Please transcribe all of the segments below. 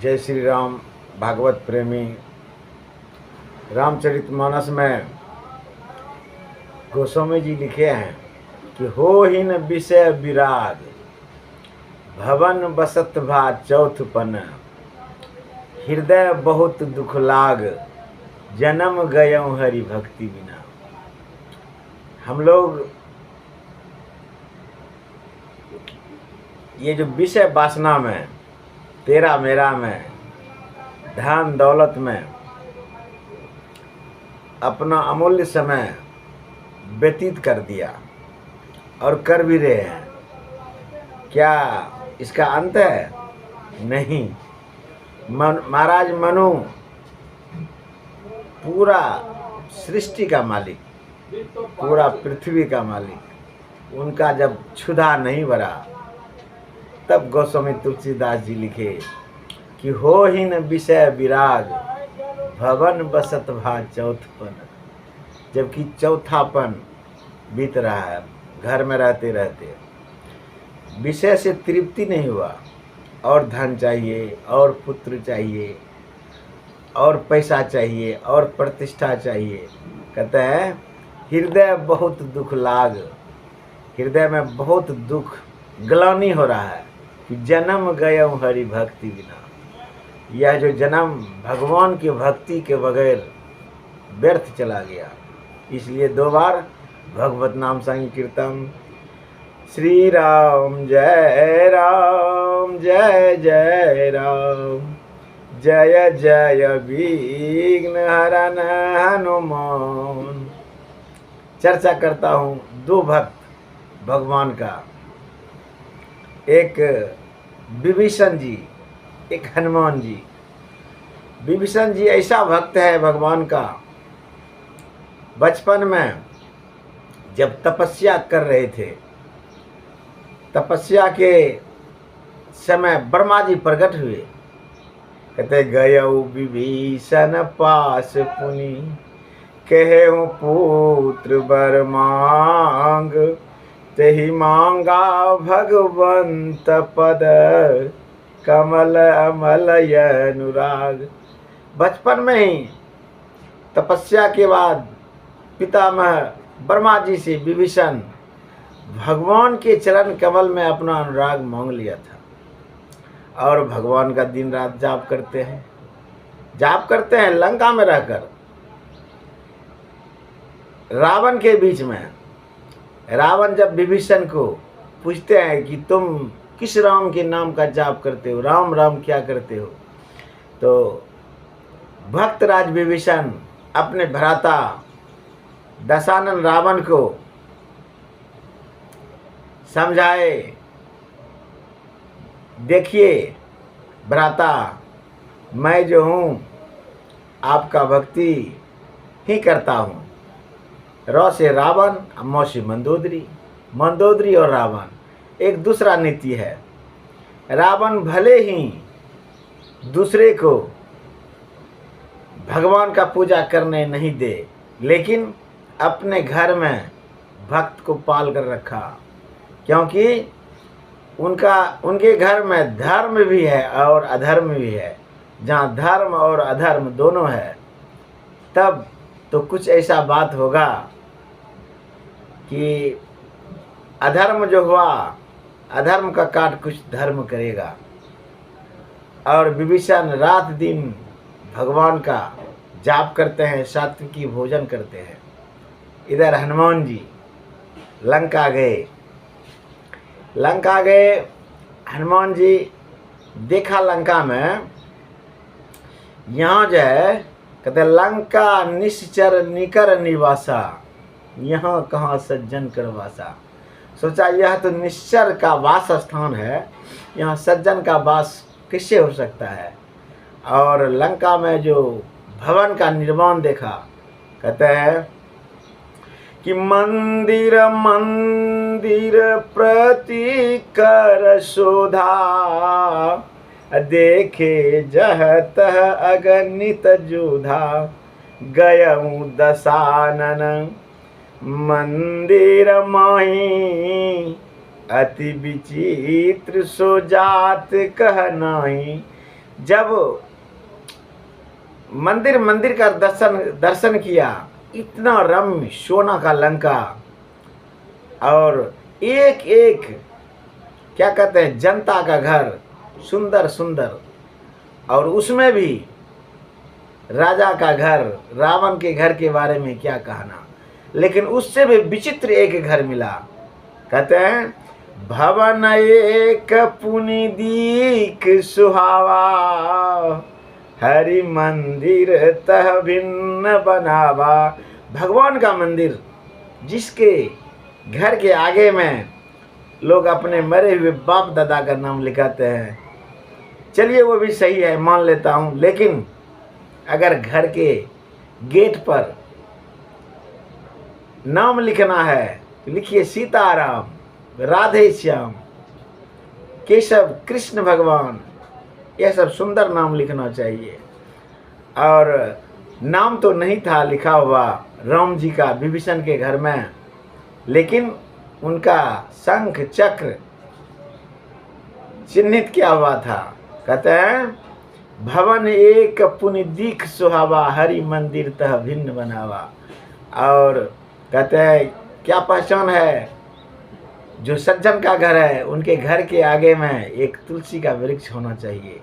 जय श्री राम। भागवत प्रेमी रामचरितमानस में गोस्वामी जी लिखे हैं कि हो ही न विषय विराग, भवन बसत भा चौथपन, हृदय बहुत दुख लाग, जन्म गयऊँ हरि भक्ति बिना। हम लोग ये जो विषय वासना में, तेरा मेरा में, धन दौलत में अपना अमूल्य समय व्यतीत कर दिया और कर भी रहे हैं। क्या इसका अंत है? नहीं। महाराज मनु पूरा सृष्टि का मालिक, पूरा पृथ्वी का मालिक, उनका जब क्षुधा नहीं भरा तब गोस्वामी तुलसीदास जी लिखे कि हो ही न विषय विराग, भवन बसत भा चौथपन। जबकि चौथापन बीत रहा है, घर में रहते रहते विषय से तृप्ति नहीं हुआ, और धन चाहिए, और पुत्र चाहिए, और पैसा चाहिए, और प्रतिष्ठा चाहिए। कहते हैं हृदय बहुत दुख लाग, हृदय में बहुत दुख ग्लानि हो रहा है कि जन्म गयऊँ हरि भक्ति बिना। यह जो जन्म भगवान की भक्ति के बगैर व्यर्थ चला गया। इसलिए 2 बार भगवत नाम संकीर्तन। श्री राम जय राम, जय जय राम, जय जय विघ्न हरन हनुमान। चर्चा करता हूँ 2 भक्त भगवान का, एक विभीषण जी, एक हनुमान जी। विभीषण जी ऐसा भक्त है भगवान का, बचपन में जब तपस्या कर रहे थे, तपस्या के समय ब्रह्मा जी प्रकट हुए। कहते गयऊ विभीषण पास पुनि, कहेऊ पुत्र वर मांग, तेहि मांगा भगवंत पद, कमल अमल अनुराग। बचपन में ही तपस्या के बाद पितामह ब्रह्मा जी से विभीषण भगवान के चरण कमल में अपना अनुराग मांग लिया था। और भगवान का दिन रात जाप करते हैं लंका में रहकर। रावण के बीच में रावण जब विभीषण को पूछते हैं कि तुम किस राम के नाम का जाप करते हो, राम राम क्या करते हो, तो भक्तराज विभीषण अपने भ्राता दशानन रावण को समझाए, देखिए भ्राता, मैं जो हूँ आपका भक्ति ही करता हूँ। र से रावण, मौ से मंदोदरी। मंदोदरी और रावण एक दूसरा नीति है। रावण भले ही दूसरे को भगवान का पूजा करने नहीं दे, लेकिन अपने घर में भक्त को पाल कर रखा, क्योंकि उनके घर में धर्म भी है और अधर्म भी है। जहाँ धर्म और अधर्म दोनों है, तब तो कुछ ऐसा बात होगा कि अधर्म जो हुआ, अधर्म का काट कुछ धर्म करेगा। और विभीषण रात दिन भगवान का जाप करते हैं, सात्विकी भोजन करते हैं। इधर हनुमान जी लंका गए। हनुमान जी देखा लंका में, यहाँ जो है कहते लंका निश्चर निकर निवासा, यहाँ कहाँ सज्जन कर वासा। सोचा यह तो निश्चर का वास स्थान है, यहाँ सज्जन का वास कैसे हो सकता है। और लंका में जो भवन का निर्माण देखा, कहते हैं कि मंदिर मंदिर प्रति कर शोधा, देखे जह तह अगणित जोधा, गयऊँ दशानन मंदिर माही, अति विचित्र सो जात कह नाही, जब मंदिर का दर्शन किया, इतना रम्य सोना का लंका, और एक एक क्या कहते हैं जनता का घर, सुंदर सुंदर, और उसमें भी राजा का घर, रावण के घर के बारे में क्या कहना। लेकिन उससे भी विचित्र एक घर मिला। कहते हैं भवन एक पुनि दीक सुहावा, हरि मंदिर तह भिन्न बनावा। भगवान का मंदिर, जिसके घर के आगे में लोग अपने मरे हुए बाप दादा का नाम लिखाते हैं। चलिए वो भी सही है, मान लेता हूँ। लेकिन अगर घर के गेट पर नाम लिखना है तो लिखिए सीताराम, राधे श्याम, केशव, कृष्ण भगवान, यह सब सुंदर नाम लिखना चाहिए। और नाम तो नहीं था लिखा हुआ राम जी का विभीषण के घर में, लेकिन उनका शंख चक्र चिन्हित किया हुआ था। कहते हैं भवन एक पुनि दीख सुहावा, हरि मंदिर तह भिन्न बनावा। और कहते हैं क्या पहचान है, जो सज्जन का घर है उनके घर के आगे में एक तुलसी का वृक्ष होना चाहिए।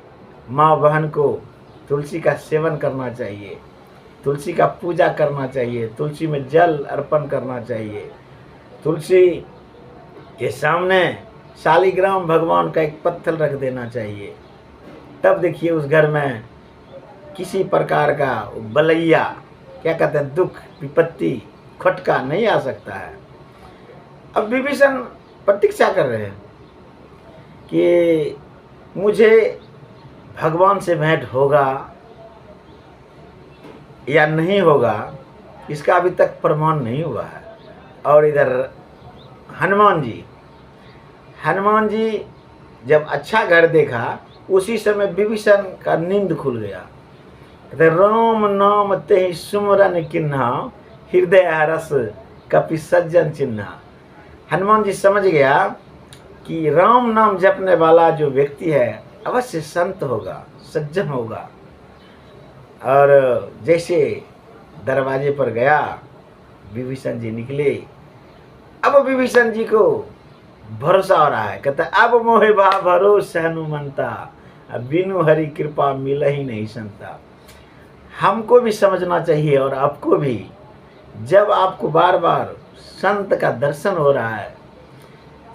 माँ बहन को तुलसी का सेवन करना चाहिए, तुलसी का पूजा करना चाहिए, तुलसी में जल अर्पण करना चाहिए, तुलसी के सामने शालिग्राम भगवान का एक पत्थर रख देना चाहिए। तब देखिए उस घर में किसी प्रकार का बलैया, क्या कहते हैं, दुख विपत्ति खटका नहीं आ सकता है। अब विभीषण प्रतीक्षा कर रहे हैं कि मुझे भगवान से भेंट होगा या नहीं होगा, इसका अभी तक प्रमाण नहीं हुआ है। और इधर हनुमान जी जब अच्छा घर देखा, उसी समय विभीषण का नींद खुल गया। राम नाम ते सुमरन किन्हा, हृदय रस कपि सज्जन चिन्हा। हनुमान जी समझ गया कि राम नाम जपने वाला जो व्यक्ति है अवश्य संत होगा, सज्जन होगा। और जैसे दरवाजे पर गया, विभीषण जी निकले। अब विभीषण जी को भरोसा हो रहा है। कहता है अब मोहे भा भरोस हनुमंता, बिनु हरि कृपा मिल ही नहीं संता। हमको भी समझना चाहिए और आपको भी, जब आपको बार बार संत का दर्शन हो रहा है,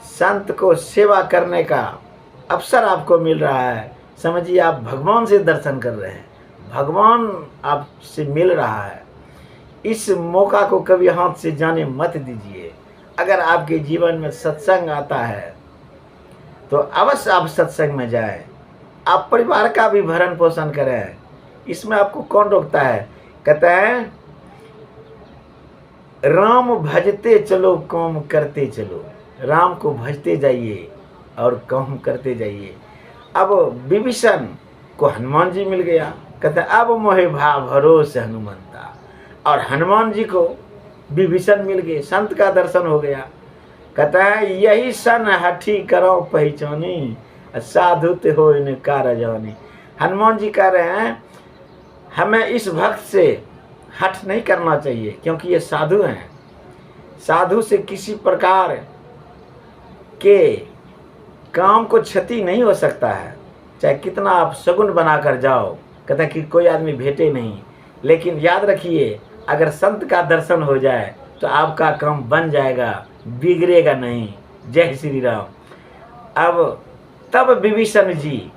संत को सेवा करने का अवसर आपको मिल रहा है, समझिए आप भगवान से दर्शन कर रहे हैं, भगवान आपसे मिल रहा है। इस मौका को कभी हाथ से जाने मत दीजिए। अगर आपके जीवन में सत्संग आता है तो अवश्य आप सत्संग में जाएं, आप परिवार का भी भरण पोषण करें, इसमें आपको कौन रोकता है। कहता है राम भजते चलो काम करते चलो, राम को भजते जाइए और काम करते जाइए। अब विभीषण को हनुमान जी मिल गया। कहता है अब मोहे भा भरोस हनुमंता, और हनुमान जी को विभीषण मिल गए, संत का दर्शन हो गया। कहता है यही सन हठी करो पहचानी, साधु ते हो इनकार जानी। हनुमान जी कह रहे हैं हमें इस भक्त से हठ नहीं करना चाहिए, क्योंकि ये साधु हैं। साधु से किसी प्रकार के काम को क्षति नहीं हो सकता है, चाहे कितना आप सगुन बनाकर जाओ। कहता है कि कोई आदमी भेटे नहीं, लेकिन याद रखिए अगर संत का दर्शन हो जाए तो आपका काम बन जाएगा, बिगड़ेगा नहीं। जय श्री राम। अब तब विभीषण जी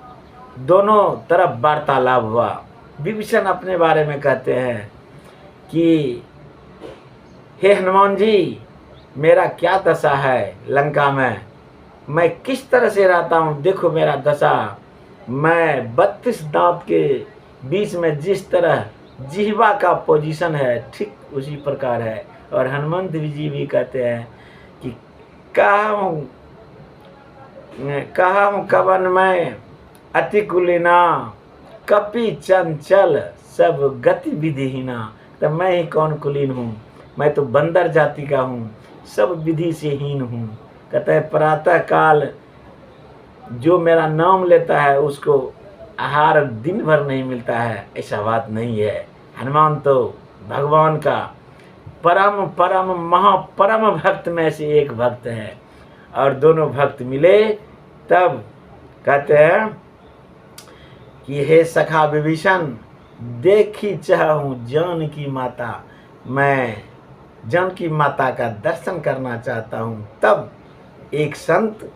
दोनों तरफ वार्तालाप हुआ। विभीषण अपने बारे में कहते हैं कि हे हनुमान जी, मेरा क्या दशा है लंका में, मैं किस तरह से रहता हूँ, देखो मेरा दशा। मैं 32 दांत के बीच में जिस तरह जिह्वा का पोजीशन है ठीक उसी प्रकार है। और हनुमंत जी भी कहते हैं कि कहा हूँ कवन में अति कुलीना, कपि चंचल सब गतिविधिहीना। तो मैं ही कौन कुलीन हूँ, मैं तो बंदर जाति का हूँ, सब विधि से हीन हूँ। कहता है प्रातः काल जो मेरा नाम लेता है उसको आहार दिन भर नहीं मिलता है, ऐसा बात नहीं है। हनुमान तो भगवान का परम परम महापरम भक्त में से एक भक्त है, और दोनों भक्त मिले तब कहते हैं कि हे सखा विभीषण, देखी चाहूँ जानकी माता, मैं जानकी माता का दर्शन करना चाहता हूँ। तब एक संत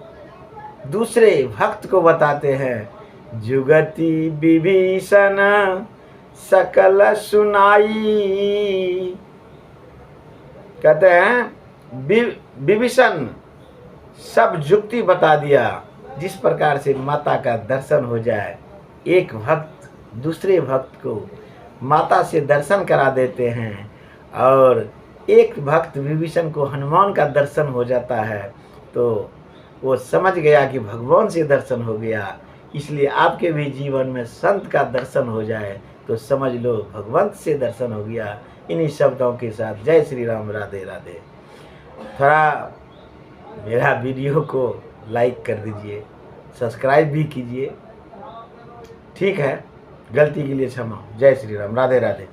दूसरे भक्त को बताते हैं, जुगति विभीषण सकल सुनाई। कहते हैं विभीषण सब जुक्ति बता दिया, जिस प्रकार से माता का दर्शन हो जाए। एक भक्त दूसरे भक्त को माता से दर्शन करा देते हैं, और एक भक्त विभीषण को हनुमान का दर्शन हो जाता है, तो वो समझ गया कि भगवान से दर्शन हो गया। इसलिए आपके भी जीवन में संत का दर्शन हो जाए तो समझ लो भगवंत से दर्शन हो गया। इन्हीं शब्दों के साथ जय श्री राम, राधे राधे। थोड़ा मेरा वीडियो को लाइक कर दीजिए, सब्सक्राइब भी कीजिए। ठीक है, गलती के लिए क्षमा। जय श्री राम, राधे राधे।